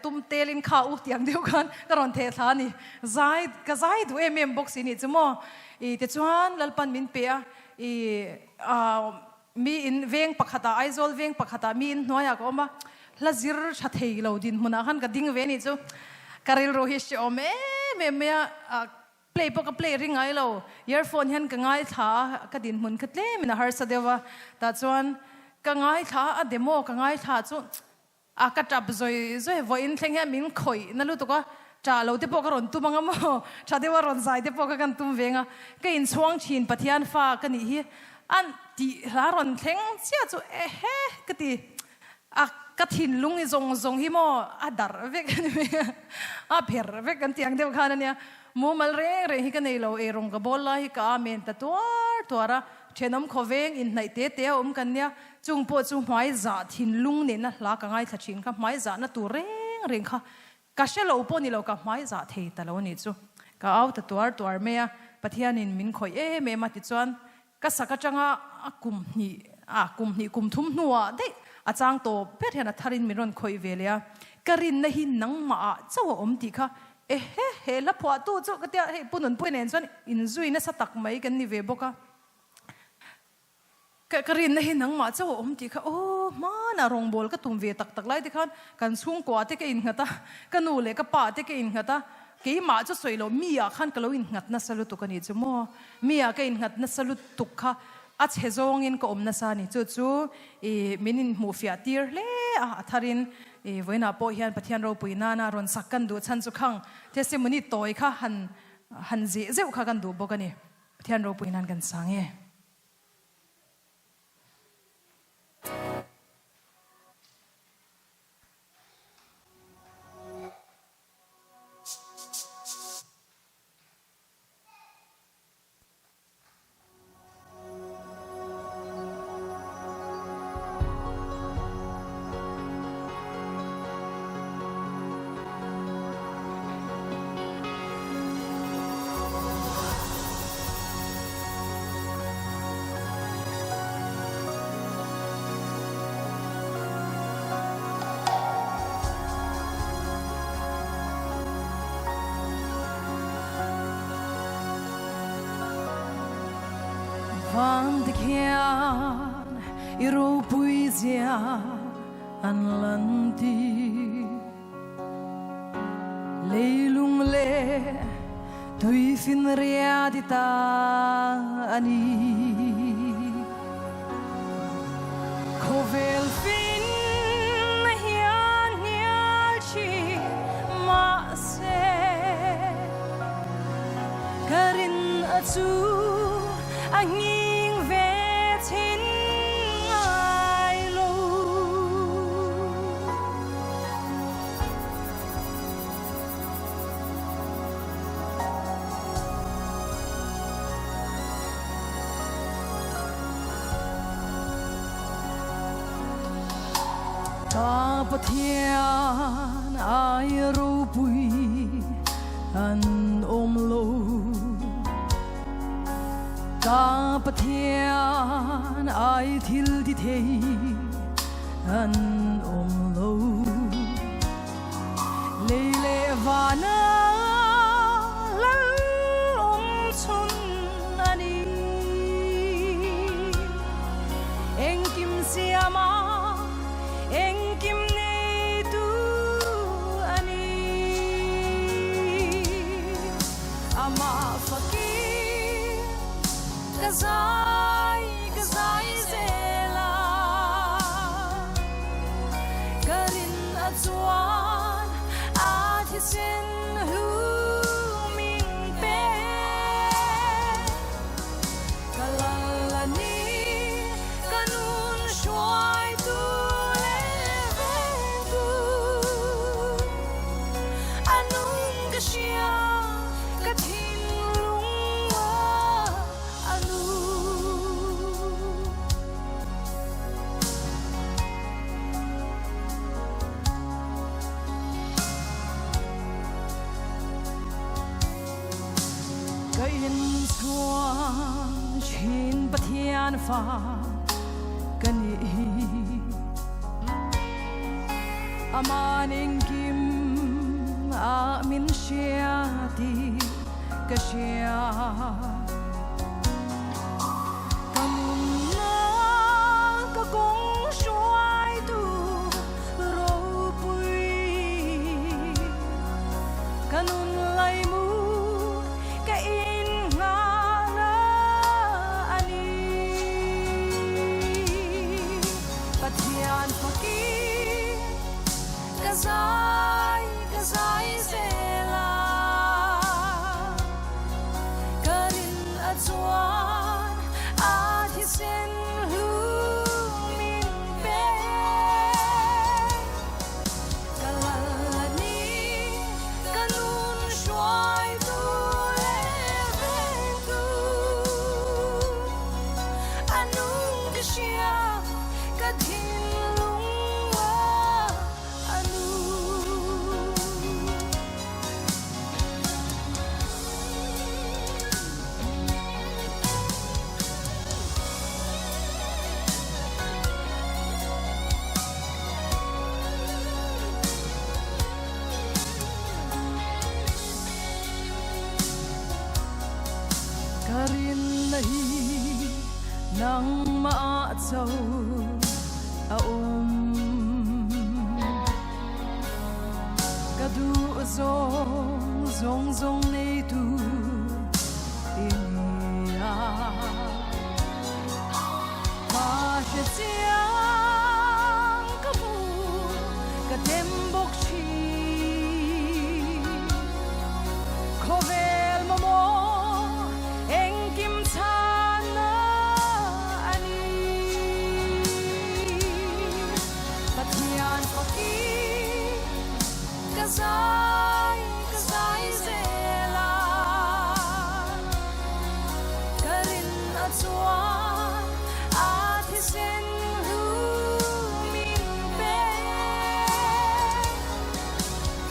ตุ้มเตลินข้าวเตียงเดียวกันก็รอนเทสานี่ใจก็ใจดูบ็อกซี่นี่จุโมแต่ชวนลัลปันมินเปียมีอินเวงปักขตาไอโซลเวงปักขตามีอินน้อยก็มาละจิรชัดเฮเราดินมุนาขันก็ดิ้งเวนี่จูการิลโรฮิชอมเพลย์ปกเพลย์ริงไงเราอียร์โฟนเห็นก็ง่ายท่าก็ดินมุนคัดเล่มินะฮาร์สเดว่าแต่ชวนก็ง่ายท่าเดโมก็ง่ายท่าจูก็จับจอยว่าอินเทงเงี้ยมินคอยนั่นรู้ตัวก็จ่าเราที่พวกก็รอนตุ้มงั้นมั้งชาเดว่าร้อนใจที่พวกกันตุ้มเวงก็อินช่วงชินปะเทียนฟ้าก็นี่ฮีอันที่ลารอนเทงเสียจูก็ที่ก็ทิ้งลุงจงฮิโมดาร์เวกันเพียร์เวกันเตียงเดียวกันเนี่ยมูมัลเร่ฮิกันในเรารงกับบอลละฮิกาเมนตัตัวระเชนอมขเวงอินในเตะกันเนี่ยจุงปวดจุงหมายจ่าทิ้งลุงเนี่ยนะลากง่ายทัชินค่ะหมายจ่านะตัวเร่งค่ะก็เชลเราปนนี่เรากับหมายจ่าเทตแล้วนี่จูก็เอาตัวเมียปะเทียนินมินคอยเมมาติจวนก็สักจังกุมนี่กุมทุ่มหัวเด็กอาจารย์โตเพื่อที่จะทารินมิรอนคอยเวลียการินนะหินนังมาเจ้าอมติค่ะแล้วพอตู้เจ้าก็เดียปุ่นปุ่นเนี่ยส่วนอินซุยเนี่ยสตักไม่กันนี่เวบกะการินนะหินนังมาเจ้าอมติค่ะโอ้มาน่ารองบอลก็ตุ้มเวตักไล่ที่ขันกันสุ่งกว่าที่กินหัดกันนูเล็กก็ป่าที่กินหัดกี่มาจะสวยเรามีอ่ะขันก็เราอินหัดนั่นสรุปตุกันนี่จ้ะมั่วมีอ่ะก็อินหัดนั่นสรุปตุกค่ะอาจจะจงอินก็อมนาซานี่จู่มินินมูฟิอาตีร์เล่ทารินวันน่ะพอเฮียนปะเทียนเราปุยนารอนสักกันดูฉันสุขังเทสมุนิโตยค่ะหันเจ้าค่ะกันดูบอกกันนี่ปะเทียนเราปุยนานกันสังเอVan de kian iro puizia an lanti leilung le tui fin readita ani kovel fin hian hialchi ma se karin atu angin vetin ai lo ta pathian ai ro pui an om lo ta pathian ai thil di thei an om lo leile vana lal om chun ani engkim siama engkim nei tu ani ama fakir Kazai zela Karin atsuan Atisen huming pe Kalalani Kanun shuai tu leventu Anung gasya Katin Chin Pathian Fa Kani amaning kim amin shia di ka shia kamuna ka kong shuai tu ro pui kanun lai mu ka in nga na ani pathian fakir kazai kazai zela karin atsuan atisen lumin pe kalalani kanun shuai tu leventu anung kashia kadhin lungwa anu karin nahi nang maatsaw kadu zong zong nei tu inia pa she chiang kamu ka tembok chi khovel momo engkim chana ani pathian fakir kazai kazai zela karin atsuan atisen lumin pe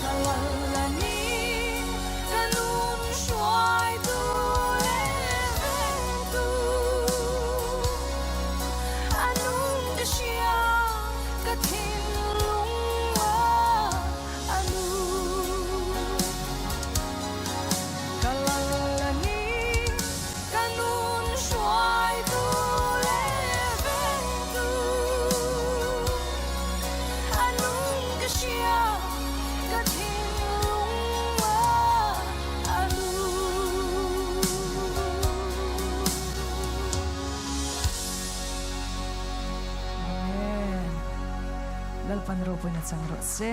kalalani kanun shuai tu leventu anung kashia kathin lungwa anu kalalani kanun shuai tu leventu anung kashia kathin lungwa anu Amen. Lalpan ro po na sang rose.